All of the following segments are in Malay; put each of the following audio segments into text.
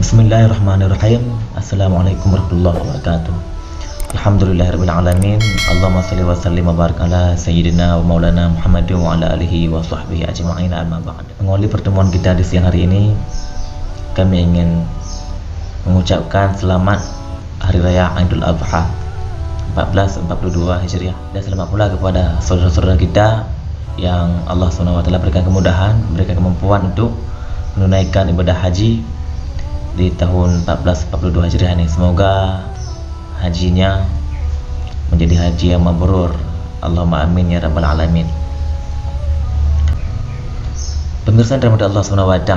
Bismillahirrahmanirrahim. Assalamualaikum warahmatullahi wabarakatuh. Alhamdulillahirabbil alamin. Allahumma shalli wa sallim wa barik ala sayyidina wa maulana Muhammadin wa ala alihi wa sahbihi ajma'in, amma ba'd. Mengawali pertemuan kita di siang hari ini, kami ingin mengucapkan selamat Hari Raya Idul Adha 1442 Hijriah, dan selamat pula kepada saudara-saudara kita yang Allah SWT berikan kemudahan, berikan kemampuan untuk menunaikan ibadah haji di tahun 1442 Hijriah ini. Semoga hajinya menjadi haji yang mabrur. Allahumma amin ya rabbal alamin. Pemirsa yang dirahmati Allah SWT,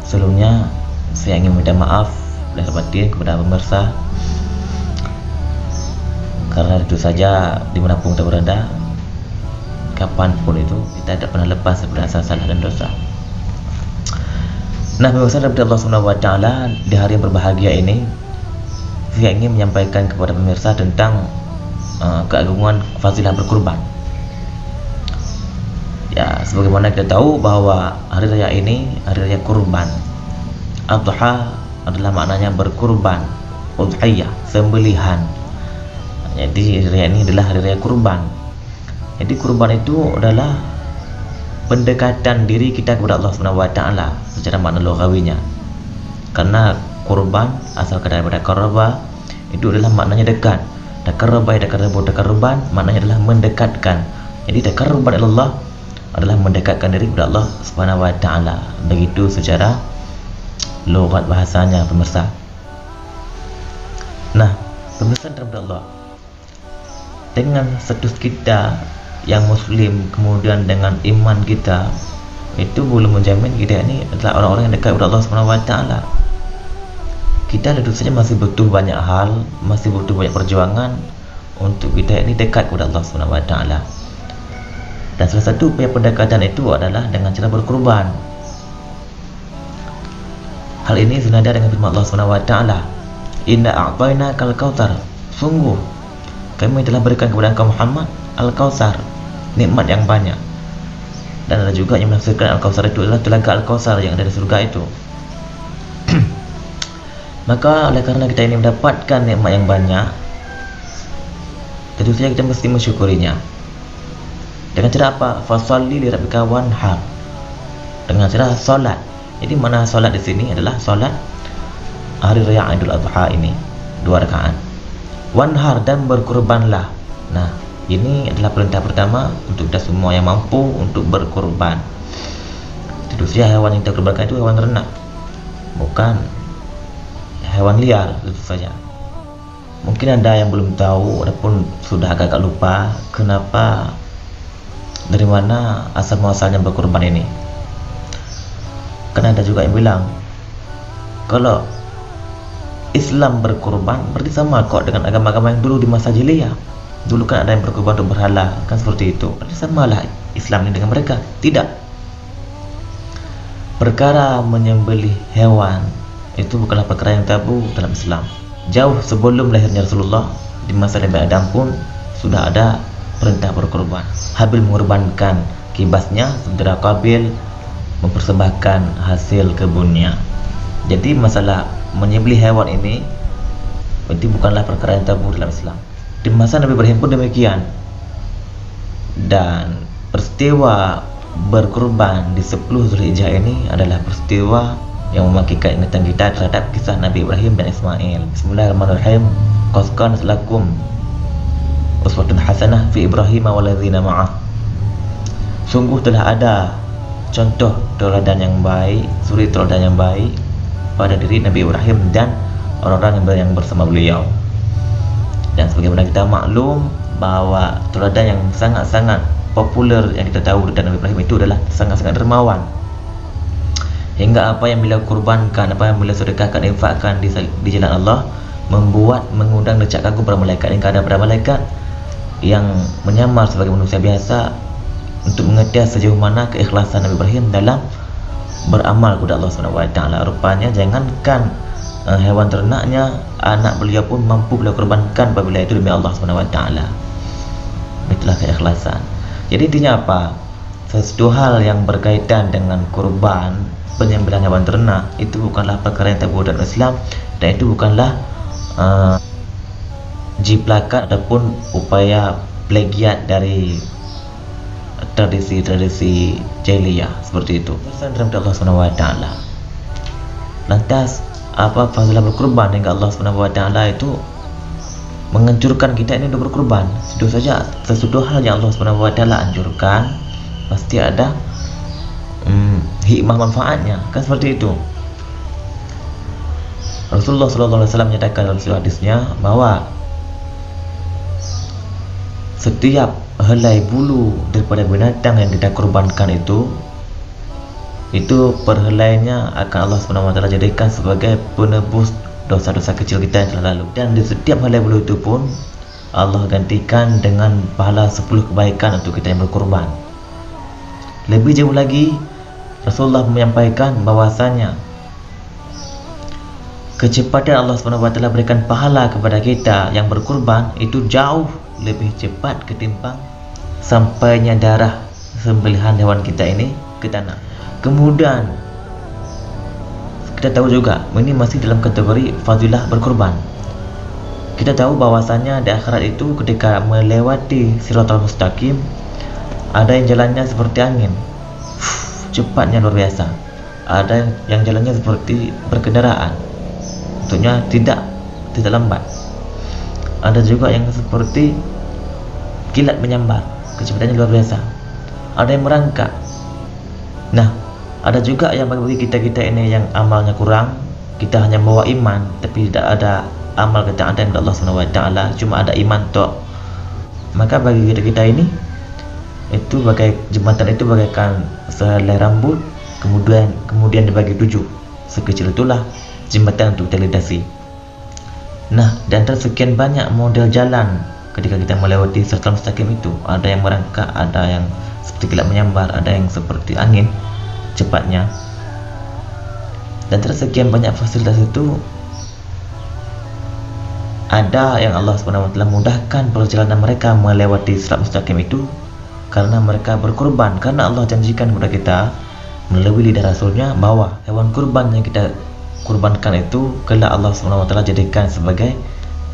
sebelumnya saya ingin minta maaf lahir batin kepada pemirsa, karena itu saja dimanapun kita berada, kapanpun itu kita tidak pernah lepas daripada salah dan dosa. Nah, pemirsa dari Allah SWT, di hari yang berbahagia ini saya ingin menyampaikan kepada pemirsa tentang keagungan fadilah berkurban. Ya, sebagaimana kita tahu bahwa hari raya ini hari raya kurban. Adha adalah maknanya berkurban, udhiyah, sembelihan. Jadi hari raya ini adalah hari raya kurban. Jadi kurban itu adalah pendekatan diri kita kepada Allah SWT secara makna lughawinya. Karena kurban asal daripada qaraba, itu adalah maknanya dekat. Takarruban maknanya adalah mendekatkan. Jadi takarruban Allah adalah mendekatkan diri kepada Allah Subhanahu wa taala. Begitu secara lughat bahasanya, pemirsa. Nah, pemirsa terhadap Allah, dengan status kita yang muslim, kemudian dengan iman kita, itu belum menjamin kita ini adalah orang-orang yang dekat kepada Allah Subhanahu wa taala. Kita tentu saja masih butuh banyak hal, masih butuh banyak perjuangan untuk kita ini dekat kepada Allah Subhanahu wa taala. Dan salah satu pendekatan itu adalah dengan cara berkurban. Hal ini senada dengan firman Allah Subhanahu wa taala, "Inna a'tainakal kautsar." Sungguh kami telah berikan kepada engkau Muhammad Al-Kautsar, nikmat yang banyak. Dan ada juga yang menafsirkan Al-Kautsar itu adalah telaga Al-Kautsar yang ada di surga itu. Maka oleh karena kita ini mendapatkan nikmat yang banyak, tentu saja kita mesti mensyukurinya. Dengan cara apa? Fasalli li rabbika wanhar. Dengan cara salat. Jadi mana salat di sini adalah salat hari raya Idul Adha ini 2 rakaat. Wanhar, dan berkurbanlah. Nah, ini adalah perintah pertama untuk kita semua yang mampu untuk berkorban. Tentu saja hewan yang kita korbankan itu hewan ternak, bukan hewan liar, tentu saja. Mungkin ada yang belum tahu ataupun sudah agak lupa kenapa, dari mana asal muasalnya berkorban ini. Karena ada juga yang bilang kalau Islam berkorban berarti sama kok dengan agama-agama yang dulu di masa jahiliyah. Dulu kan ada yang berkorban untuk berhala, kan seperti itu. Berarti samalah Islam ini dengan mereka. Tidak. Perkara menyembelih hewan itu bukanlah perkara yang tabu dalam Islam. Jauh sebelum lahirnya Rasulullah, di masa Nabi Adam pun sudah ada perintah berkorban. Habil mengorbankan kibasnya, sementara Qabil mempersembahkan hasil kebunnya. Jadi masalah menyembelih hewan ini itu bukanlah perkara yang tabu dalam Islam. Di masa Nabi Ibrahim pun demikian. Dan peristiwa berkorban di 10 Zulhijjah ini adalah peristiwa yang membangkitkan ingatan kita terhadap kisah Nabi Ibrahim dan Ismail. Bismillahirrahmanirrahim. Qad kanat lakum uswatun hasanah fi Ibrahim walladzina ma'ah. Sungguh telah ada contoh teladan yang baik, suri teladan yang baik pada diri Nabi Ibrahim dan orang-orang yang bersama beliau. Dan sebagaimana kita maklum bahwa teladan yang sangat-sangat populer yang kita tahu dari Nabi Ibrahim itu adalah sangat-sangat dermawan. Hingga apa yang beliau kurbankan, apa yang beliau sedekahkan, infakkan di jalan Allah, mengundang decak kagum para malaikat. Hingga ada para malaikat yang menyamar sebagai manusia biasa untuk mengetes sejauh mana keikhlasan Nabi Ibrahim dalam beramal kepada Allah SWT. Rupanya jangankan hewan ternaknya, anak beliau pun mampu beliau korbankan apabila itu demi Allah SWT. Itulah keikhlasan. Jadi intinya apa? sesuatu hal yang berkaitan dengan kurban penyembelihan hewan ternak itu bukanlah perkara yang tabu dalam Islam, dan itu bukanlah jiplakan ataupun upaya plagiat dari tradisi-tradisi jahiliyah seperti itu. Bersandar Allah Subhanahu wa taala. Lantas apa fadilah berkurban hingga Allah Subhanahu wa taala itu menganjurkan kita ini untuk berkurban? Tentu saja sesuatu hal yang Allah Subhanahu wa taala anjurkan pasti ada hikmah manfaatnya, kan seperti itu. Rasulullah SAW menyatakan dalam sebuah hadisnya bahwa setiap helai bulu daripada binatang yang kita kurbankan itu perhelainya akan Allah SWT jadikan sebagai penebus dosa-dosa kecil kita yang telah lalu, dan di setiap helai bulu itu pun Allah gantikan dengan pahala 10 kebaikan untuk kita yang berkurban. Lebih jauh lagi, Rasulullah menyampaikan bahwasanya kecepatan Allah SWT berikan pahala kepada kita yang berkurban itu jauh lebih cepat ketimbang sampainya darah sembelihan hewan kita ini ke tanah. Kemudian kita tahu juga ini masih dalam kategori fadilah berkurban. Kita tahu bahwasanya di akhirat itu ketika melewati Siratal Mustaqim ada yang jalannya seperti angin, cepatnya luar biasa. Ada yang jalannya seperti berkendaraan, tentunya tidak lambat. Ada juga yang seperti kilat menyambar, kecepatannya luar biasa. Ada yang merangkak. Nah, ada juga yang bagi kita ini yang amalnya kurang, kita hanya bawa iman tapi tidak ada amal ketaatan kepada Allah Subhanahu wa taala, cuma ada iman tok. Maka bagi kita ini itu bagai jembatan itu bagaikan sehelai rambut kemudian dibagi 7. Sekecil itulah jembatan untuk telidasi. Nah, dan sekian banyak model jalan ketika kita melewati Siratal Mustaqim itu, ada yang merangkak, ada yang seperti kilat menyambar, ada yang seperti angin cepatnya. Dan sekian banyak fasilitas itu ada yang Allah SWT mudahkan perjalanan mereka melewati Siratal Mustaqim itu karena mereka berkurban, karena Allah janjikan kepada kita melalui lidah Rasulnya bahwa hewan kurban yang kita kurbankan itu kelak Allah SWT jadikan sebagai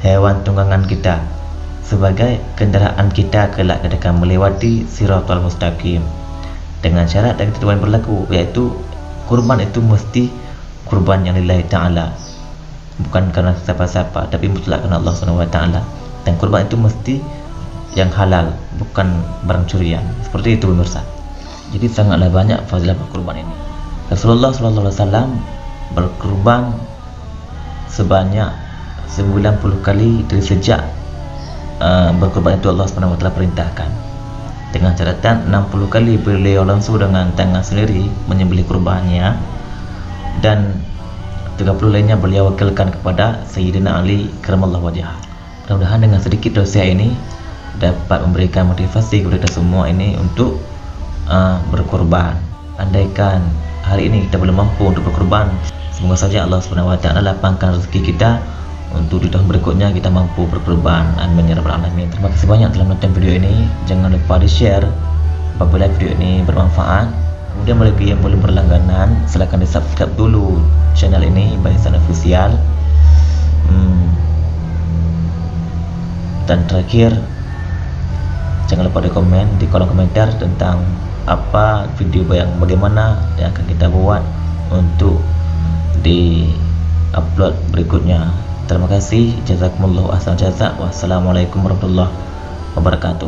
hewan tunggangan kita, sebagai kendaraan kita kelak ketika melewati Siratal Mustaqim, dengan syarat dan ketentuan berlaku, yaitu kurban itu mesti kurban yang lillahi ta'ala, bukan karena siapa-siapa tapi mutlak karena Allah SWT, dan kurban itu mesti yang halal, bukan barang curian. Seperti itu pemirsa. Jadi sangatlah banyak fadilah berkurban ini. Rasulullah SAW berkurban sebanyak 90 kali dari sejak berkurban itu Allah SWT perintahkan, dengan catatan 60 kali beliau langsung dengan tangan sendiri menyembelih kurbannya, dan 30 lainnya beliau wakilkan kepada Sayyidina Ali karamallahu wajhah. Mudah-mudahan dengan sedikit dosia ini dapat memberikan motivasi kepada kita semua ini untuk berkorban. Andaikan hari ini kita belum mampu untuk berkorban, semoga saja Allah SWT lapangkan rezeki kita untuk di tahun berikutnya kita mampu berkorban. Amin ya rabbal alamin. Terima kasih banyak telah menonton video ini. Jangan lupa di share apabila video ini bermanfaat. Kemudian bagi yang belum berlangganan, silahkan di subscribe dulu channel ini Bahasan Official. Dan terakhir, jangan lupa di komen di kolom komentar tentang apa video yang bagaimana yang akan kita buat untuk di upload berikutnya. Terima kasih, jazakumullahu ahsan jazak. Wassalamualaikum warahmatullahi wabarakatuh.